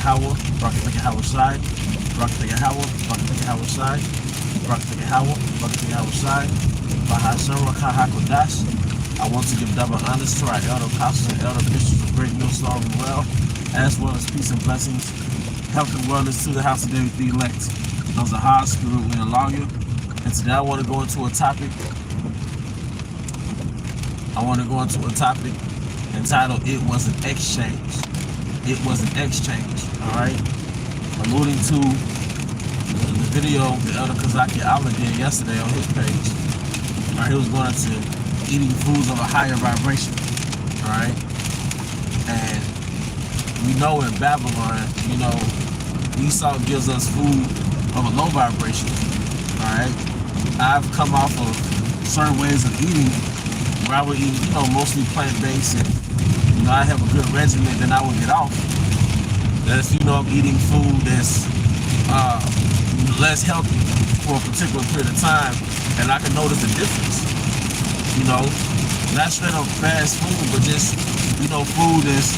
Yahweh, Barak Yahweh Shai, Barak Yahweh, Barak Yahweh Shai, Barak Yahweh, Barak Yahweh Shai, Bahashem Rakah HaKodash. I want to give double honors to our elder apostles and elder bishops of Great Millstone well, as well as peace and blessings, health and wellness to the house of David the elect. Those are high spirit, we allow you. And today I want to go into a topic. Entitled "It Was an Exchange." It was an exchange. All right, alluding to the video the elder Kazaki Allah did yesterday on his page. All right, he was going into eating foods of a higher vibration. All right, and we know in Babylon, Esau gives us food of a low vibration. All right, I've come off of certain ways of eating where I would eat, mostly plant-based, and I have a good regimen, then I would get off. That's, I'm eating food that's less healthy for a particular period of time, and I can notice the difference. Not straight up fast food, but just, food that's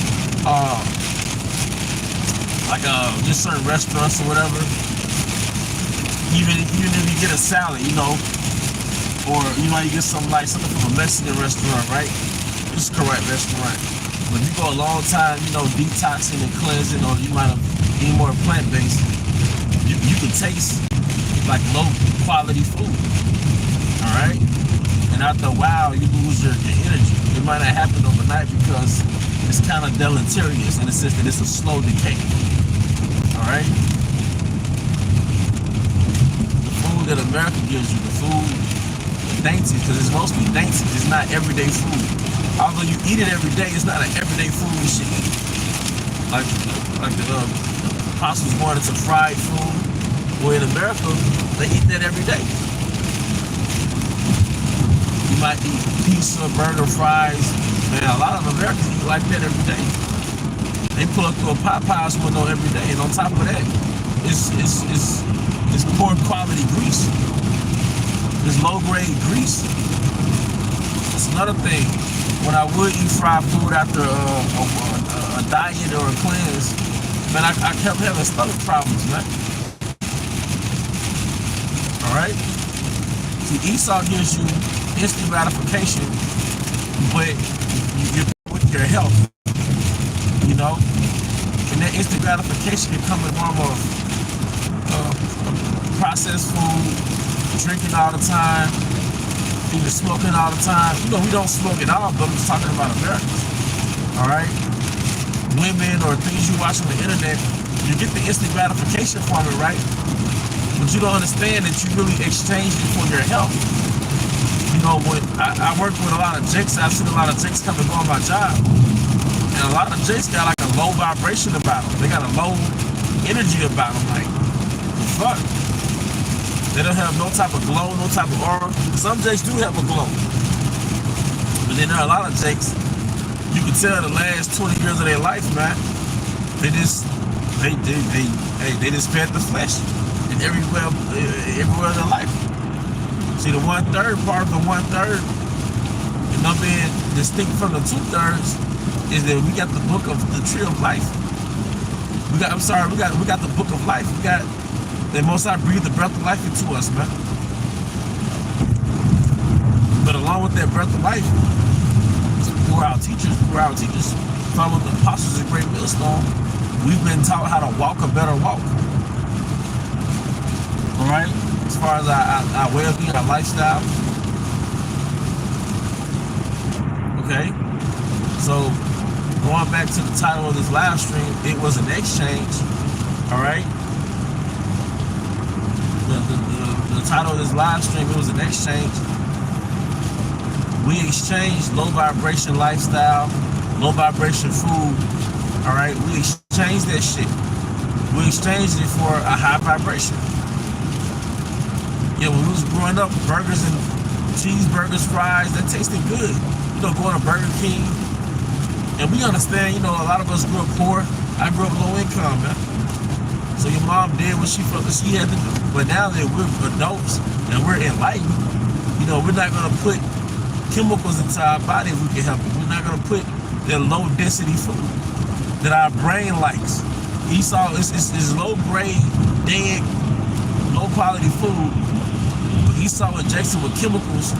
like just certain restaurants or whatever. Even if you get a salad, or you get something from a Mexican restaurant, right? It's a correct restaurant. But if you go a long time, detoxing and cleansing, or you might have eaten more plant-based, you can taste like low quality food. All right? And after a while, you lose your energy. It might not happen overnight because it's kind of deleterious in the sense that it's a slow decay. All right? The food that America gives you, the food, dainty, because it's mostly dainty. It's not everyday food. Although you eat it every day, it's not an everyday food we should eat. Like the apostles wanted to fried food. Well, in America, they eat that every day. You might eat pizza, burger, fries. Man, a lot of Americans eat like that every day. They pull up to a Popeyes window every day, and on top of that, it's poor quality grease. It's low-grade grease. That's another thing. When I would eat fried food after a diet or a cleanse, man, I kept having stomach problems, man. All right? See, Esau gives you instant gratification, but you're with your health, And that instant gratification can come in the form of processed food, drinking all the time, even smoking all the time. We don't smoke at all, but I'm just talking about Americans. All right? Women or things you watch on the internet, you get the instant gratification from it, right? But you don't understand that you really exchange it for your health. When I work with a lot of jakes, I've seen a lot of jakes come and go on my job. And a lot of jakes got like a low vibration about them. They got a low energy about them. Like, fuck. They don't have no type of glow, no type of aura. Some jakes do have a glow. But then there are a lot of jakes, you can tell the last 20 years of their life, man, they just fed the flesh in everywhere in their life. See, the 1/3 part of the 1/3, and not being distinct from the 2/3, is that we got the book of the tree of life. We got the book of life. We got the Most High breathed the breath of life into us, man. But along with that breath of life, through our teachers, follow the apostles of Great Millstone, we've been taught how to walk a better walk. All right? As far as our way of being, our lifestyle. Okay? So, going back to the title of this live stream, it was an exchange. All right? The title of this live stream, it was an exchange. We exchanged low vibration lifestyle, low vibration food. All right? We exchanged that shit. We exchanged it for a high vibration. Yeah, when we was growing up, burgers and cheeseburgers, fries, that tasted good. Going to Burger King. And we understand, a lot of us grew up poor. I grew up low income, man. So your mom did what she felt that she had to do. But now that we're adults and we're enlightened, we're not going to put chemicals into our body if we can help it. We're not going to put that low density food that our brain likes. Esau is low grade, dead, low quality food. But Esau injects it with chemicals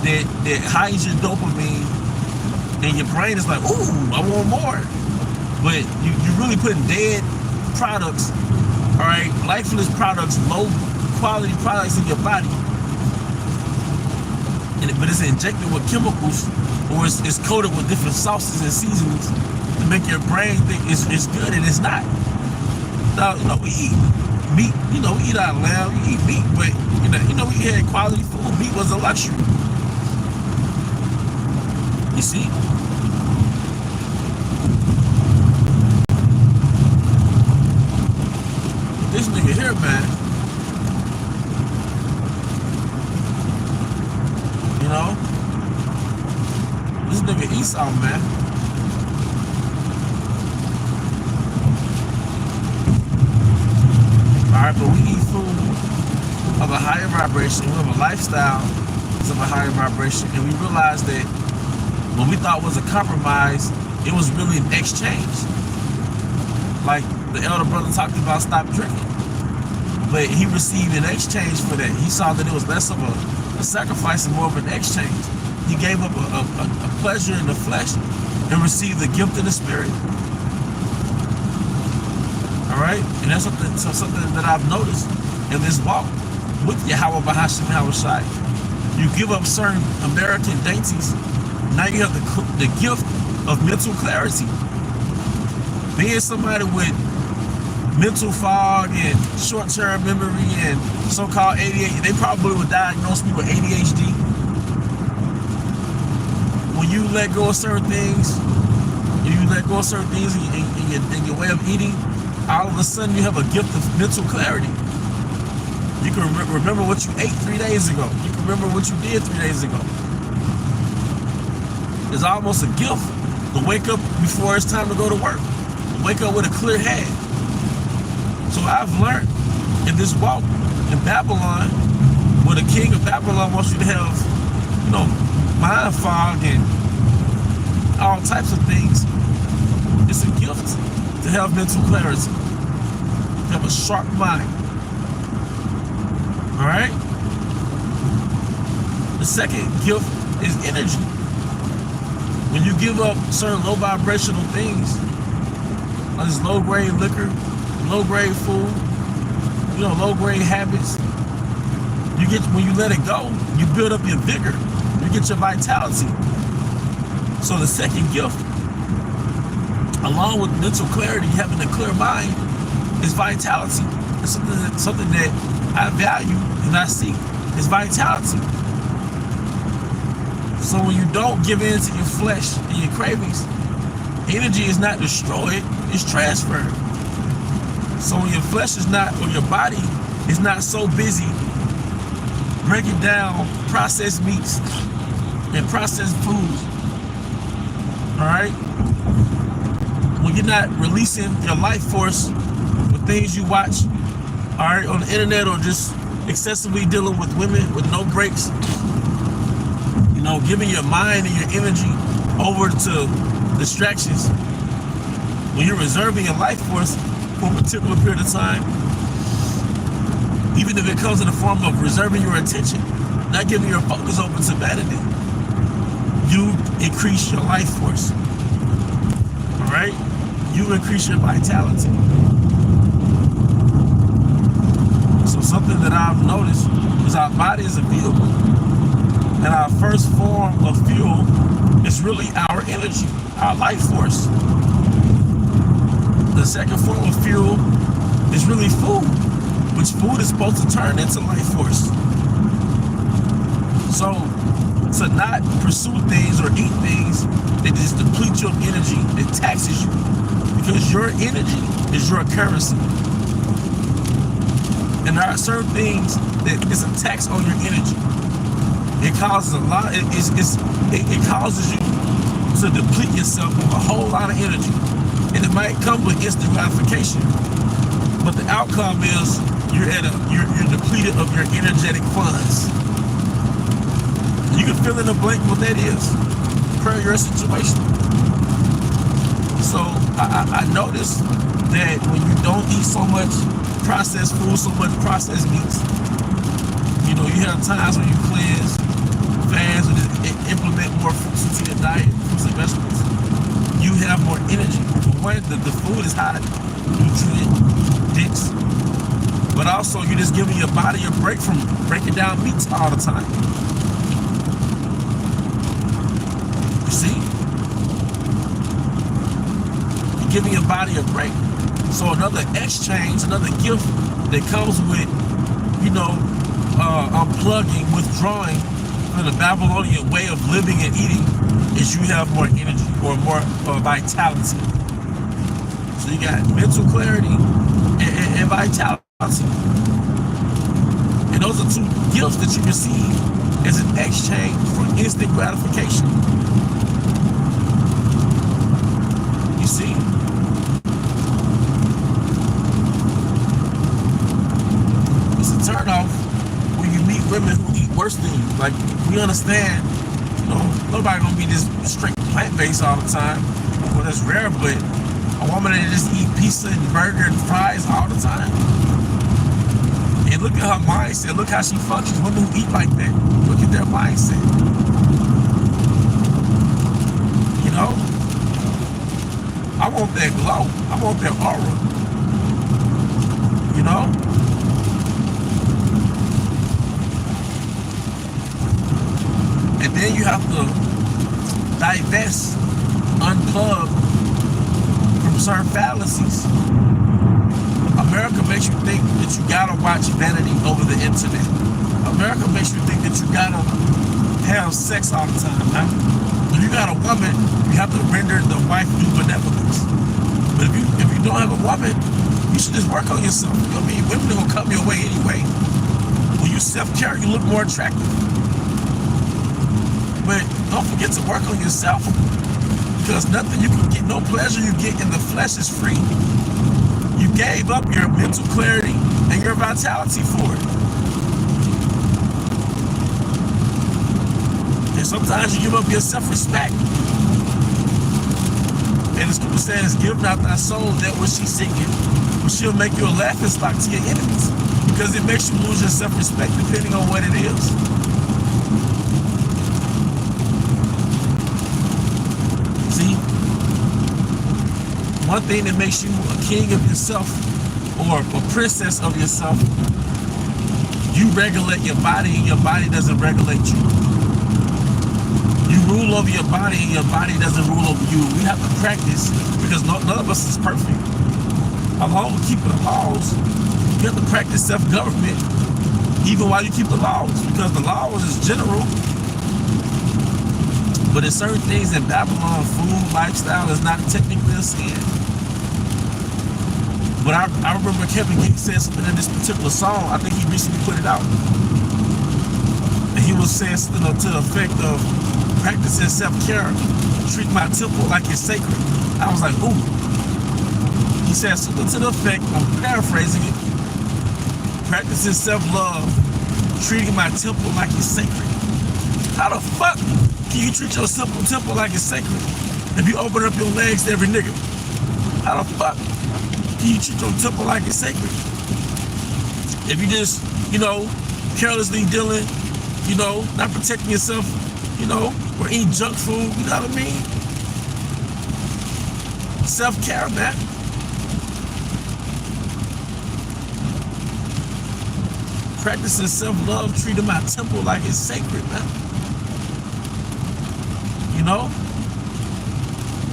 that hides your dopamine, and your brain is like, ooh, I want more. But you're really putting dead products, all right, lifeless products, low quality products in your body. But it's injected with chemicals, or it's coated with different sauces and seasonings to make your brain think it's good, and it's not. Now, we eat meat, we eat our lamb, we eat meat, but we had quality food. Meat was a luxury. You see? This nigga here, man, this nigga Esau, man. Alright, but we eat food of a higher vibration. We have a lifestyle of a higher vibration. And we realized that what we thought was a compromise, it was really an exchange. Like the elder brother talked about, stop drinking. But he received an exchange for that. He saw that it was less of a sacrifice and more of an exchange. He gave up a pleasure in the flesh and received the gift of the spirit. All right, and that's something that I've noticed in this walk with Yahweh Bahashim Yahushai. You give up certain American dainties, now you have the gift of mental clarity. Being somebody with mental fog and short-term memory and so-called ADHD, they probably would diagnose me with ADHD. When you let go of certain things, in your way of eating, all of a sudden you have a gift of mental clarity. You can remember what you ate 3 days ago. You can remember what you did 3 days ago. It's almost a gift to wake up before it's time to go to work. To wake up with a clear head. So I've learned in this walk in Babylon, where the king of Babylon wants you to have, mind fog and all types of things. It's a gift to have mental clarity, to have a sharp mind. All right? The second gift is energy. When you give up certain low vibrational things, like this low grade liquor, low grade food, low grade habits, when you let it go, you build up your vigor, you get your vitality. So the second gift, along with mental clarity, having a clear mind, is vitality. It's something that I value and I seek, is vitality. So when you don't give in to your flesh and your cravings, energy is not destroyed, it's transferred. So when your flesh is not, or your body is not so busy breaking down processed meats and processed foods, all right? When you're not releasing your life force with things you watch, all right, on the internet, or just excessively dealing with women with no breaks, giving your mind and your energy over to distractions, when you're reserving your life force for a particular period of time, even if it comes in the form of reserving your attention, not giving your focus over to vanity, you increase your life force. All right? You increase your vitality. So something that I've noticed is our body is a vehicle. And our first form of fuel is really our energy, our life force. The second form of fuel is really food, which food is supposed to turn into life force. So to not pursue things or eat things that just deplete your energy, it taxes you, because your energy is your currency. And there are certain things that is a tax on your energy. It causes it causes you to deplete yourself of a whole lot of energy. And it might come with instant gratification, but the outcome is you're depleted of your energetic funds. You can fill in the blank what that is per your situation. So I noticed that when you don't eat so much processed food, so much processed meats, you know, you have times when you cleanse, fast, and implement more fruits into your diet, fruits and vegetables. You have more energy. For one, the food is high nutrient dense, but also you're just giving your body a break from breaking down meats all the time. You see? You're giving your body a break. So another exchange, another gift that comes with, you know, unplugging, withdrawing from the Babylonian way of living and eating is you have more energy or more vitality. So you got mental clarity and vitality. And those are two gifts that you receive as an exchange for instant gratification. You see? It's a turnoff when you meet women who eat worse than you. Like, we understand, you know, nobody gonna be this straight plant-based all the time. Well, that's rare, but a woman that just eat pizza and burger and fries all the time. And look at her mindset. Look how she functions. Women who eat like that. Look at their mindset. You know? I want that glow. I want that aura. You know? And then you have to divest, unplug from certain fallacies. America makes you think that you gotta watch vanity over the internet. America makes you think that you gotta have sex all the time, man. When you got a woman, you have to render the wife due benevolence. But if you don't have a woman, you should just work on yourself. I mean, women are gonna come your way anyway. When you self-care, you look more attractive. But don't forget to work on yourself, because nothing you can get, no pleasure you get in the flesh is free. You gave up your mental clarity and your vitality for it. And sometimes you give up your self-respect. And the scripture says, give not thy soul that which she's seeking, but she'll make you a laughingstock to your enemies, because it makes you lose your self-respect depending on what it is. See? One thing that makes you a king of yourself or a princess of yourself, you regulate your body and your body doesn't regulate you. You rule over your body and your body doesn't rule over you. We have to practice, because none of us is perfect. Along with keeping the laws, you have to practice self-government even while you keep the laws, because the laws is general. But there's certain things in Babylon, food, lifestyle is not technically a sin. But I remember Kevin Gates said something in this particular song. I think he recently put it out. And he was saying something to the effect of practicing self-care, treat my temple like it's sacred. I was like, ooh. He said something to the effect, I'm paraphrasing it, practicing self-love, treating my temple like it's sacred. How the fuck can you treat your simple temple like it's sacred if you open up your legs to every nigga? How the fuck can you treat your temple like it's sacred if you just, you know, carelessly dealing, you know, not protecting yourself, you know, or eating junk food, you know what I mean? Self-care, man. Practicing self-love, treating my temple like it's sacred, man. You know?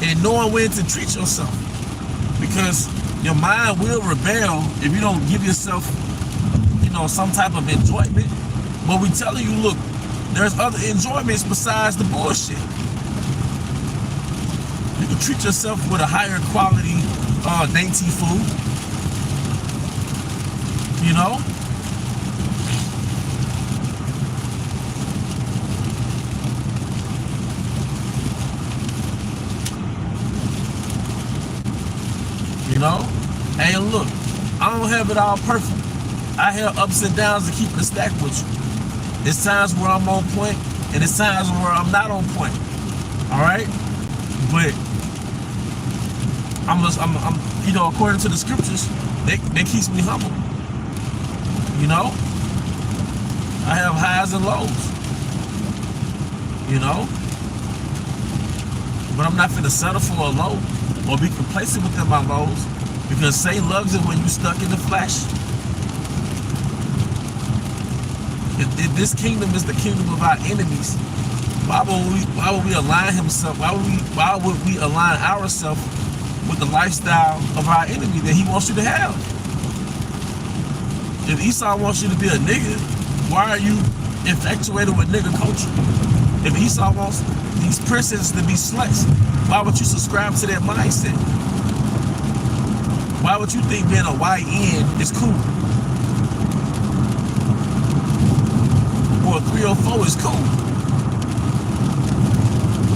And knowing when to treat yourself. Because your mind will rebel if you don't give yourself, you know, some type of enjoyment. But we telling you, look, there's other enjoyments besides the bullshit. You can treat yourself with a higher quality, dainty food. You know? You know? Hey, look, I don't have it all perfect. I have ups and downs to keep it stacked with you. There's times where I'm on point, and there's times where I'm not on point. All right? But you know, according to the scriptures, they keeps me humble. You know, I have highs and lows. You know, but I'm not finna settle for a low or be complacent within my lows, because Satan loves it when you stuck in the flesh. If this kingdom is the kingdom of our enemies, why would we align himself? Why would we align ourselves with the lifestyle of our enemy that he wants you to have? If Esau wants you to be a nigga, why are you infatuated with nigga culture? If Esau wants these princesses to be sluts, why would you subscribe to that mindset? Why would you think being a YN is cool? Or a 304 is cool?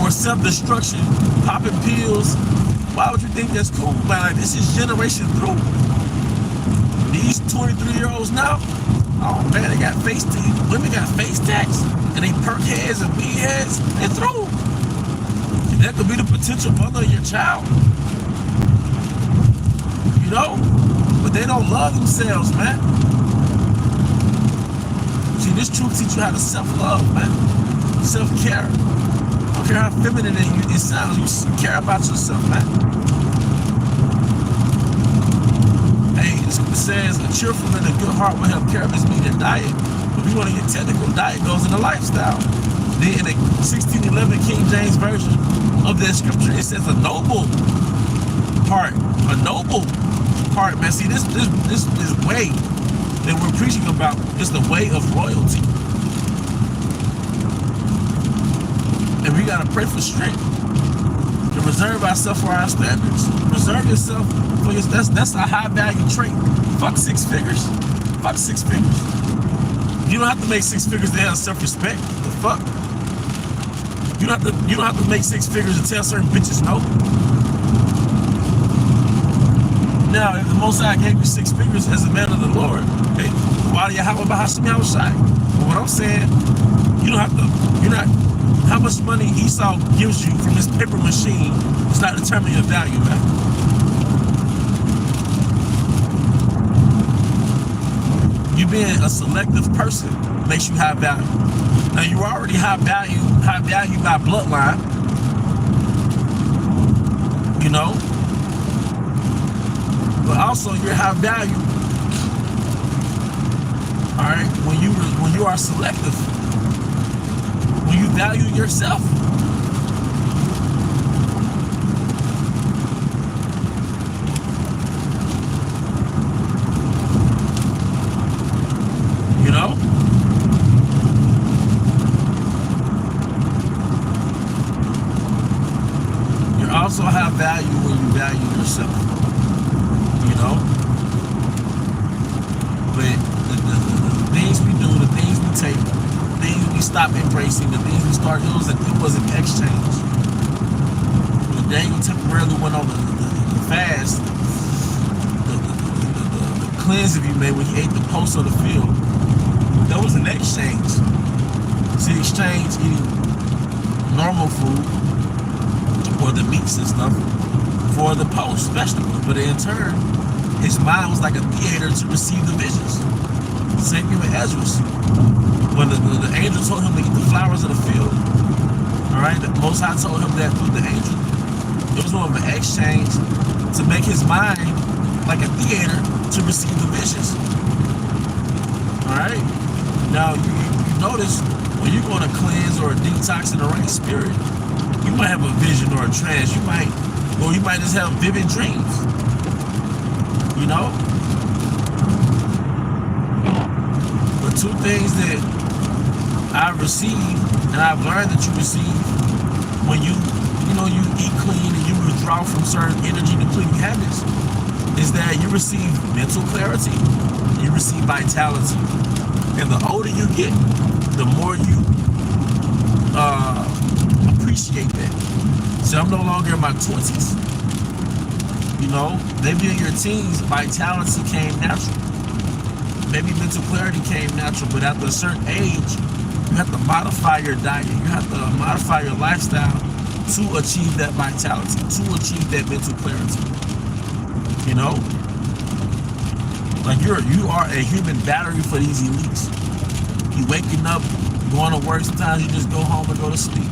Or self-destruction, popping pills? Why would you think that's cool? Man, this is generation through. These 23-year-olds now, oh man, they got women got face tats, and they perk heads and weed heads, and through. And that could be the potential mother of your child. You know? But they don't love themselves, man. See, this truth teaches you how to self-love, man. Self-care. I don't care how feminine it sounds, you care about yourself, man. Hey, the scripture says a cheerful and a good heart will help care of his meat and diet. If you want to get technical, diet goes in the lifestyle. Then in the 1611 King James Version of that scripture, it says a noble heart. A noble heart, man. See, this way that we're preaching about is the way of royalty. And we gotta pray for strength to reserve ourselves for our standards. Reserve yourself for your, that's a high value trait. Fuck 6 figures. Fuck 6 figures. You don't have to make 6 figures to have self-respect. The fuck? You don't have to make 6 figures to tell certain bitches no. Now, if the Most High gave you 6 figures as a man of the Lord, hey, why do you have a Bahashim Yahushai? But what I'm saying, how much money Esau gives you from his paper machine does not determine your value, man. You being a selective person makes you high value. Now, you already high value by bloodline, you know, but also you're high value, all right, when you are selective, when you value yourself. You know? You also have value when you value yourself. You know? But the things we do, the things we take, the things we stop embracing, the things we start using, it was an exchange. The day you temporarily went on the fast, the cleanse if you made when you ate the post of the field, that was an exchange. See, exchange eating normal food or the meats and stuff for the post vegetables, but in turn, his mind was like a theater to receive the visions. Same thing with Ezra. When the angel told him to eat the flowers of the field, all right, the Most High told him that through the angel. It was more of an exchange to make his mind like a theater to receive the visions. All right. Now you notice when you're going to cleanse or detox in the right spirit, you might have a vision or a trance. You might just have vivid dreams. You know? But 2 things that I've received and I've learned that you receive when you eat clean and you withdraw from certain energy depleting habits is that you receive mental clarity, you receive vitality. And the older you get, the more you appreciate that. So I'm no longer in my 20s. You know, maybe in your teens, vitality came natural. Maybe mental clarity came natural, but after a certain age, you have to modify your diet. You have to modify your lifestyle to achieve that vitality, to achieve that mental clarity. You know, like you are a human battery for these elites. You waking up, going to work. Sometimes you just go home and go to sleep.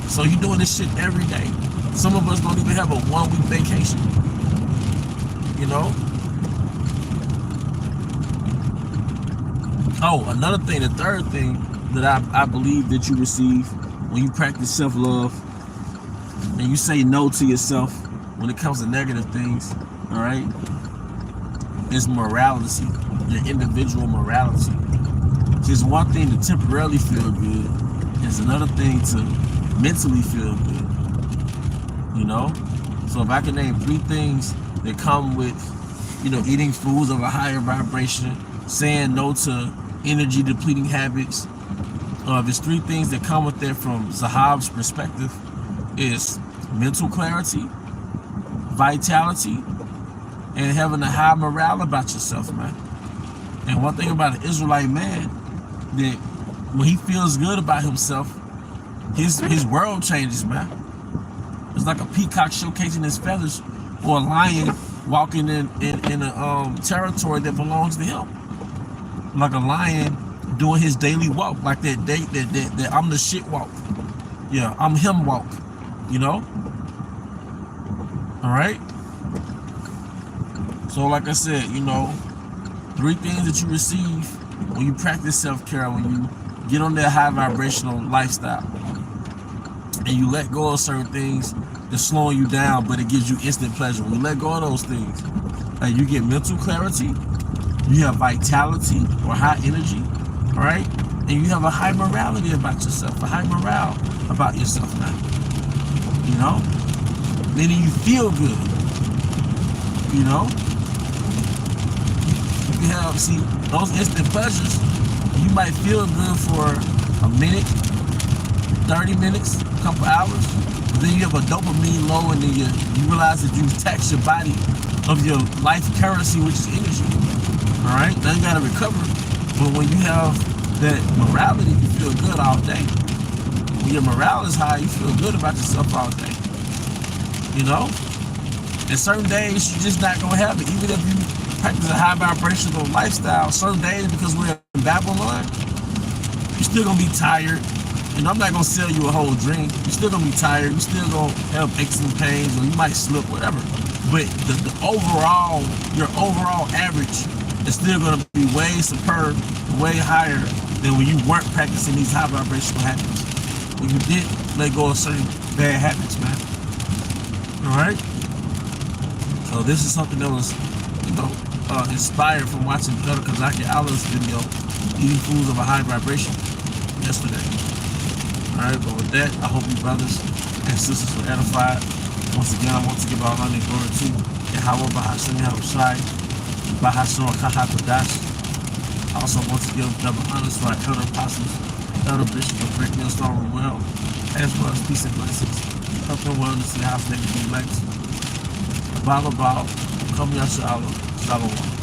So you doing this shit every day. Some of us don't even have a 1 week vacation. You know. Oh, another thing, the third thing that I believe that you receive when you practice self-love and you say no to yourself when it comes to negative things, all right, is morality, your individual morality. Just one thing to temporarily feel good is another thing to mentally feel good, you know? So if I can name 3 things that come with, you know, eating foods of a higher vibration, saying no to energy depleting habits, there's 3 things that come with it from Zahab's perspective is mental clarity, vitality, and having a high morale about yourself, man. And one thing about an Israelite man, that when he feels good about himself, his world changes, man. It's like a peacock showcasing his feathers, or a lion walking in a territory that belongs to him. Like a lion doing his daily walk, like that I'm the shit walk. Yeah, I'm him walk, you know? All right? So like I said, you know, 3 things that you receive when you practice self-care, when you get on that high vibrational lifestyle and you let go of certain things that's slowing you down, but it gives you instant pleasure. When you let go of those things, like you get mental clarity, you have vitality or high energy, all right? And you have a high morality about yourself, a high morale about yourself, man. You know? Meaning you feel good, you know? You have, see, those instant pleasures, you might feel good for a minute, 30 minutes, a couple hours, but then you have a dopamine low, and then you realize that you tax your body of your life currency, which is energy. All right, now you gotta recover. But when you have that morality, you feel good all day. When your morale is high, you feel good about yourself all day. You know? And certain days, you're just not gonna have it. Even if you practice a high vibrational lifestyle, certain days, because we're in Babylon, you're still gonna be tired. And I'm not gonna sell you a whole drink. You're still gonna be tired. You're still gonna have aches and pains, or you might slip, whatever. But the overall, your overall average is still going to be way superb, way higher than when you weren't practicing these high vibrational habits. When you did let go of certain bad habits, man. All right? So this is something that was, you know, inspired from watching Elder Kazaki Allah's video, Eating Foods of a High Vibration, yesterday. All right, but with that, I hope you brothers and sisters were edified. Once again, I want to give all honor and glory to Yahweh Bahashim Yahushai, Bahashim Kahakadash. I also want to give double honors to our elder apostles, elder bishop of Great Millstone and Well, as well as peace and blessings, health and wellness in the house that can be legacy. Baba Baal, Come Yasha Allah, Shalom.